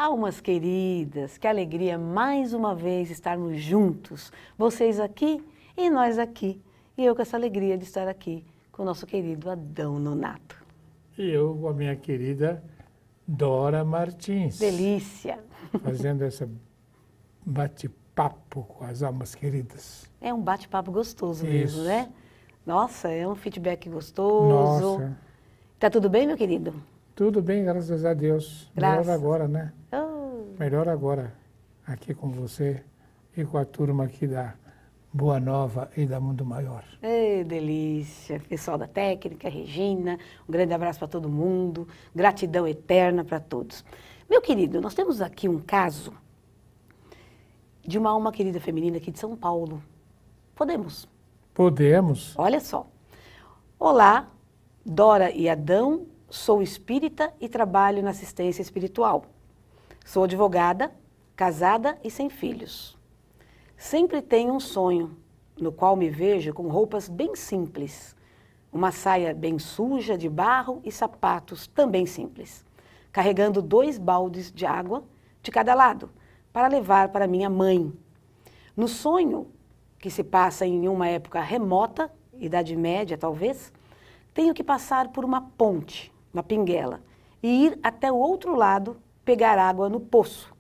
Almas queridas, que alegria mais uma vez estarmos juntos, vocês aqui e nós aqui. E eu com essa alegria de estar aqui com o nosso querido Adão Nonato. E eu com a minha querida Dora Martins. Delícia! Fazendo esse bate-papo com as almas queridas. É um bate-papo gostoso Isso. mesmo, né? Nossa, é um feedback gostoso. Nossa. Tá tudo bem, meu querido? Tudo bem, graças a Deus. Graças. Melhor agora, né? Oh. Melhor agora, aqui com você e com a turma aqui da Boa Nova e da Mundo Maior. Ei, delícia! Pessoal da técnica, Regina, um grande abraço para todo mundo, gratidão eterna para todos. Meu querido, nós temos aqui um caso de uma alma querida feminina aqui de São Paulo. Podemos? Podemos. Olha só. Olá, Dora e Adão, sou espírita e trabalho na assistência espiritual. Sou advogada, casada e sem filhos. Sempre tenho um sonho, no qual me vejo com roupas bem simples, uma saia bem suja de barro e sapatos também simples, carregando 2 baldes de água de cada lado, para levar para minha mãe. No sonho, que se passa em uma época remota, Idade Média talvez, tenho que passar por uma ponte, uma pinguela, e ir até o outro lado pegar água no poço.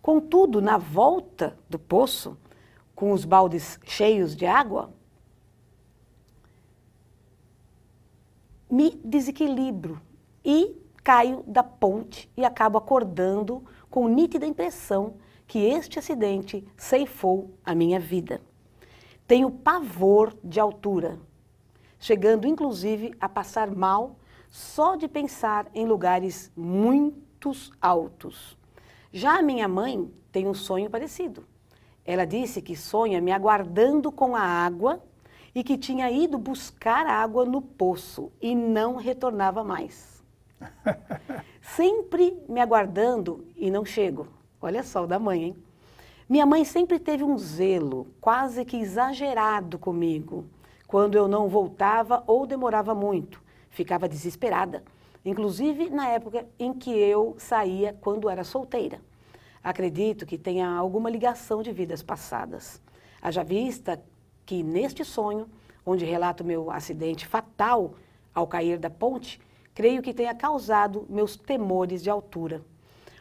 Contudo, na volta do poço, com os baldes cheios de água, me desequilibro e caio da ponte e acabo acordando com nítida impressão que este acidente ceifou a minha vida. Tenho pavor de altura, chegando inclusive a passar mal só de pensar em lugares muito altos. Já a minha mãe tem um sonho parecido. Ela disse que sonha me aguardando com a água e que tinha ido buscar água no poço e não retornava mais. Sempre me aguardando e não chego. Olha só o da mãe, hein? Minha mãe sempre teve um zelo quase que exagerado comigo. Quando eu não voltava ou demorava muito, ficava desesperada. Inclusive na época em que eu saía quando era solteira. Acredito que tenha alguma ligação de vidas passadas. Haja vista que neste sonho, onde relato meu acidente fatal ao cair da ponte, creio que tenha causado meus temores de altura.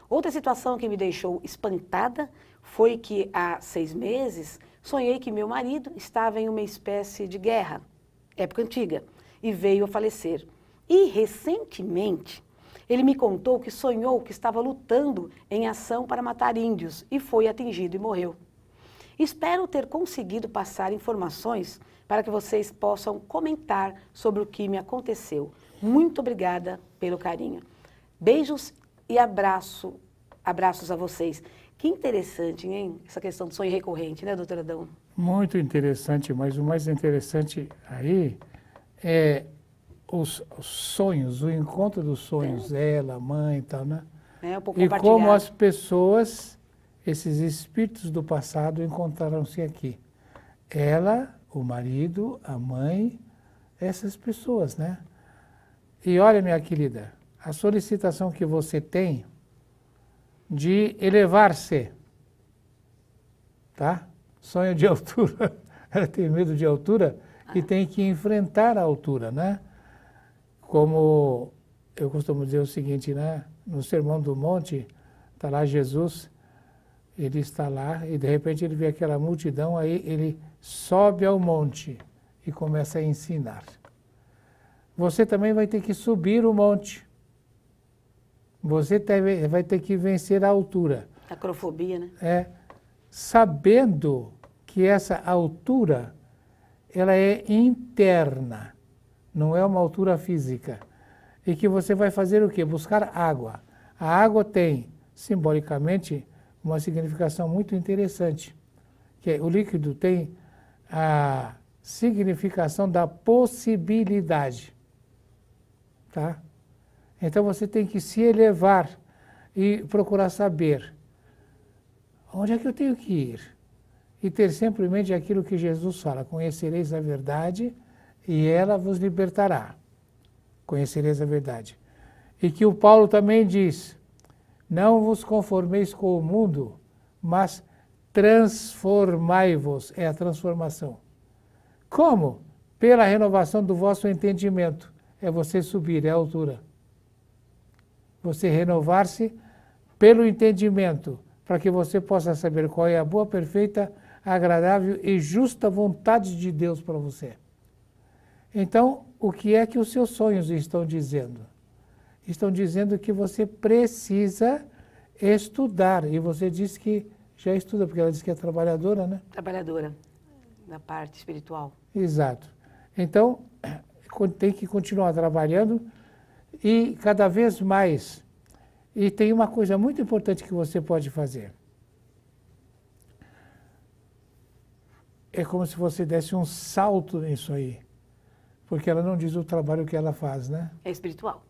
Outra situação que me deixou espantada foi que há 6 meses sonhei que meu marido estava em uma espécie de guerra, época antiga, e veio a falecer. E recentemente ele me contou que sonhou que estava lutando em ação para matar índios e foi atingido e morreu. Espero ter conseguido passar informações para que vocês possam comentar sobre o que me aconteceu. Muito obrigada pelo carinho. Beijos e abraços a vocês. Que interessante, hein? Essa questão do sonho recorrente, né, doutora Adão? Muito interessante, mas o mais interessante aí é os sonhos, o encontro dos sonhos, ela, a mãe e tal, né? Um pouco e como as pessoas, esses espíritos do passado encontraram-se aqui. Ela, o marido, a mãe, essas pessoas, né? E olha, minha querida, a solicitação que você tem de elevar-se, tá? Sonho de altura, ela tem medo de altura e tem que enfrentar a altura, né? Como eu costumo dizer o seguinte, né? No Sermão do Monte, está lá Jesus, ele está lá e de repente ele vê aquela multidão, aí ele sobe ao monte e começa a ensinar. Você também vai ter que subir o monte. Você vai ter que vencer a altura. Acrofobia, né? Sabendo que essa altura, ela é interna. Não é uma altura física. E que você vai fazer o quê? Buscar água. A água tem, simbolicamente, uma significação muito interessante. Que o líquido tem a significação da possibilidade. Tá? Então você tem que se elevar e procurar saber onde é que eu tenho que ir. E ter sempre em mente aquilo que Jesus fala, conhecereis a verdade e ela vos libertará. Conhecereis a verdade. E que o Paulo também diz, Não vos conformeis com o mundo, mas transformai-vos. É a transformação. Como? Pela renovação do vosso entendimento. É você subir, é a altura. Você renovar-se pelo entendimento, para que você possa saber qual é a boa, perfeita, agradável e justa vontade de Deus para você. Então, o que é que os seus sonhos estão dizendo? Estão dizendo que você precisa estudar. E você disse que já estuda, porque ela disse que é trabalhadora, né? Trabalhadora, na parte espiritual. Exato. Então, tem que continuar trabalhando e cada vez mais. E tem uma coisa muito importante que você pode fazer. É como se você desse um salto nisso aí. Porque ela não diz o trabalho que ela faz, né? É espiritual.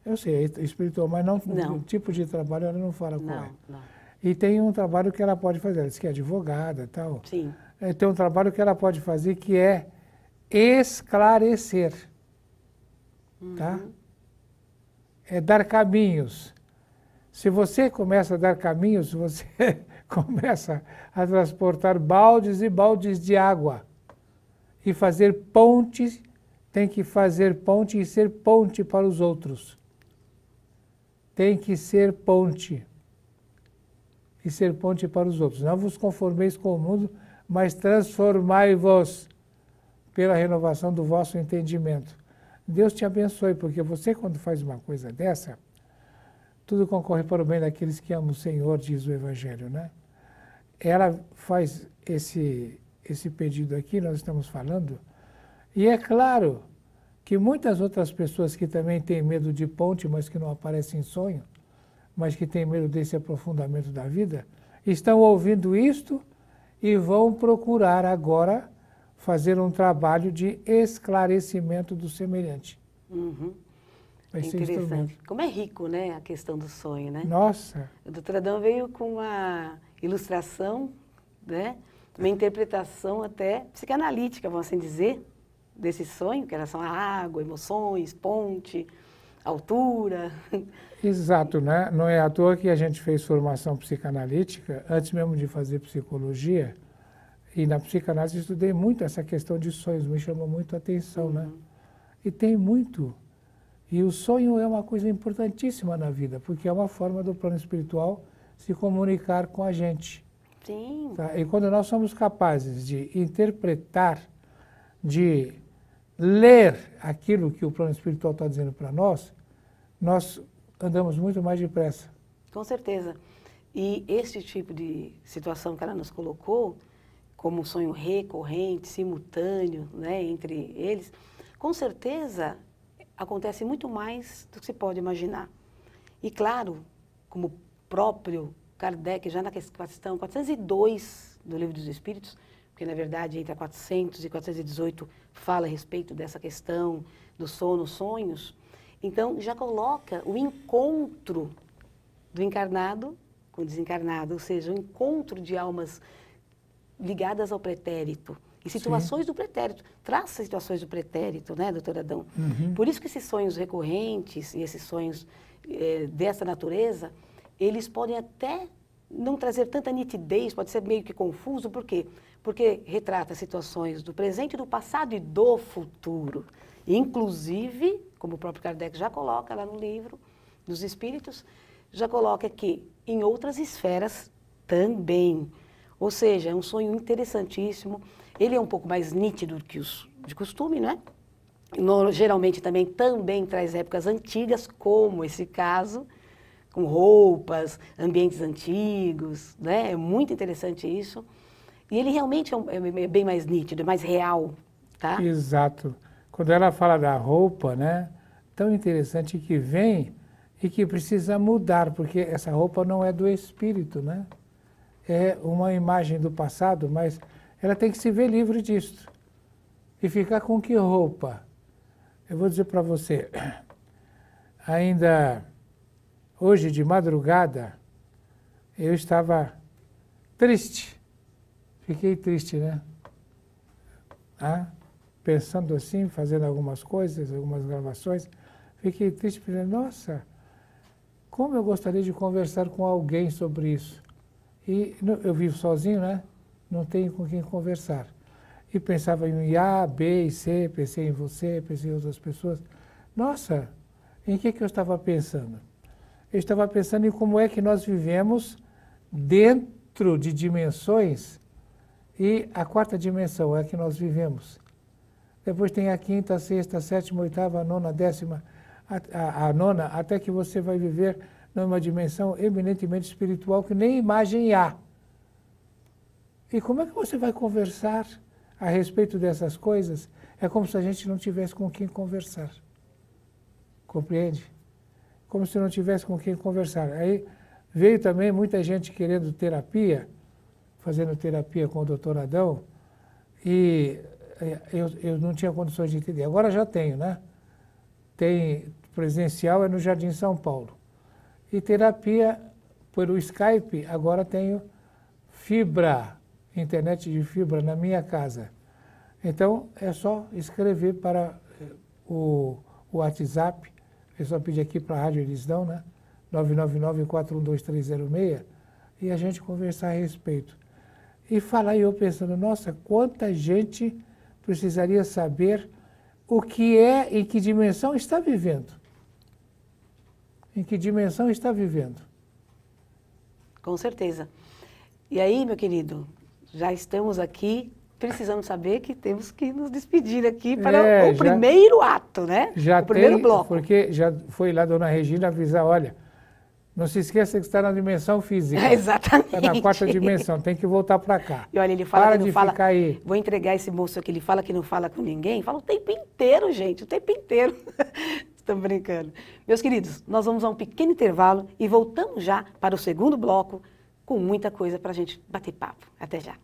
Eu sei, é espiritual, mas não, Não. o tipo de trabalho ela não fala qual Não, é. não. E tem um trabalho que ela pode fazer, ela diz que é advogada e tal. Sim. Tem um trabalho que ela pode fazer que é esclarecer, tá? É dar caminhos. Se você começa a dar caminhos, você começa a transportar baldes e baldes de água. E fazer pontes, tem que fazer ponte e ser ponte para os outros. Tem que ser ponte. E ser ponte para os outros. Não vos conformeis com o mundo, mas transformai-vos pela renovação do vosso entendimento. Deus te abençoe, porque você, quando faz uma coisa dessa, tudo concorre para o bem daqueles que amam o Senhor, diz o Evangelho, né? Ela faz esse pedido aqui, nós estamos falando, e é claro que muitas outras pessoas que também têm medo de ponte, mas que não aparecem em sonho, mas que têm medo desse aprofundamento da vida, estão ouvindo isto e vão procurar agora fazer um trabalho de esclarecimento do semelhante. Uhum. Vai ser Interessante. instrumento. Como é rico, né, a questão do sonho, né? Nossa! O doutor Adão veio com uma ilustração, né? Uma interpretação até psicanalítica, vamos assim dizer, desse sonho, que era só a água, emoções, ponte, altura. Exato, né? Não é à toa que a gente fez formação psicanalítica, antes mesmo de fazer psicologia, e na psicanálise estudei muito essa questão de sonhos, me chamou muito a atenção, né? E tem muito. E o sonho é uma coisa importantíssima na vida, porque é uma forma do plano espiritual se comunicar com a gente. Sim. Tá? E quando nós somos capazes de interpretar, de ler aquilo que o plano espiritual está dizendo para nós, nós andamos muito mais depressa. Com certeza. E esse tipo de situação que ela nos colocou, como um sonho recorrente, simultâneo, né, entre eles, com certeza acontece muito mais do que se pode imaginar. E claro, como o próprio Kardec, já na questão 402 do Livro dos Espíritos, porque na verdade entre a 400 e 418 fala a respeito dessa questão do sono, sonhos, então já coloca o encontro do encarnado com o desencarnado, ou seja, o encontro de almas ligadas ao pretérito. E situações do pretérito. Traça situações do pretérito, né, doutor Adão? Por isso que esses sonhos recorrentes e esses sonhos dessa natureza, eles podem até não trazer tanta nitidez, pode ser meio que confuso. Por quê? Porque retrata situações do presente, do passado e do futuro. Inclusive, como o próprio Kardec já coloca lá no livro dos Espíritos, já coloca que em outras esferas também. Ou seja, é um sonho interessantíssimo. Ele é um pouco mais nítido do que os de costume, né? Geralmente também traz épocas antigas, como esse caso, com roupas, ambientes antigos, né? É muito interessante isso. E ele realmente é bem mais nítido, é mais real, tá? Exato. Quando ela fala da roupa, né? Tão interessante que vem e que precisa mudar, porque essa roupa não é do espírito, né? É uma imagem do passado, mas ela tem que se ver livre disso. E ficar com que roupa? Eu vou dizer para você, ainda hoje de madrugada, eu estava triste. Fiquei triste, né? Pensando assim, fazendo algumas coisas, algumas gravações. Fiquei triste, pensando, nossa, como eu gostaria de conversar com alguém sobre isso. E eu vivo sozinho, né? Não tenho com quem conversar. E pensava em A, B e C, pensei em você, pensei em outras pessoas. Nossa, em que eu estava pensando? Eu estava pensando em como é que nós vivemos dentro de dimensões, e a quarta dimensão é a que nós vivemos. Depois tem a quinta, a sexta, a sétima, a oitava, a nona, a décima, a nona, até que você vai viver numa dimensão eminentemente espiritual que nem imagem há. E como é que você vai conversar a respeito dessas coisas? É como se a gente não tivesse com quem conversar. Compreende? Como se não tivesse com quem conversar. Aí veio também muita gente querendo terapia, fazendo terapia com o doutor Adão, e eu não tinha condições de entender. Agora já tenho, né? Tem presencial, é no Jardim São Paulo. E terapia pelo Skype, agora tenho fibra, internet de fibra na minha casa. Então, é só escrever para o WhatsApp, é só pedir aqui para a Rádio eles dão, né? 999-412-306, e a gente conversar a respeito. E falar, e eu pensando, nossa, quanta gente precisaria saber o que é, em que dimensão está vivendo. Em que dimensão está vivendo. Com certeza. E aí, meu querido, já estamos aqui, precisamos saber que temos que nos despedir aqui para o primeiro ato, né? O primeiro bloco. Porque já foi lá a dona Regina avisar, olha, não se esqueça que está na dimensão física. Exatamente. Está na quarta dimensão, tem que voltar para cá. E olha, ele fala para que não de fala, ficar aí. Vou entregar esse moço aqui, ele fala que não fala com ninguém, fala o tempo inteiro, gente, o tempo inteiro. Estamos brincando. Meus queridos, nós vamos a um pequeno intervalo e voltamos já para o segundo bloco com muita coisa para a gente bater papo. Até já.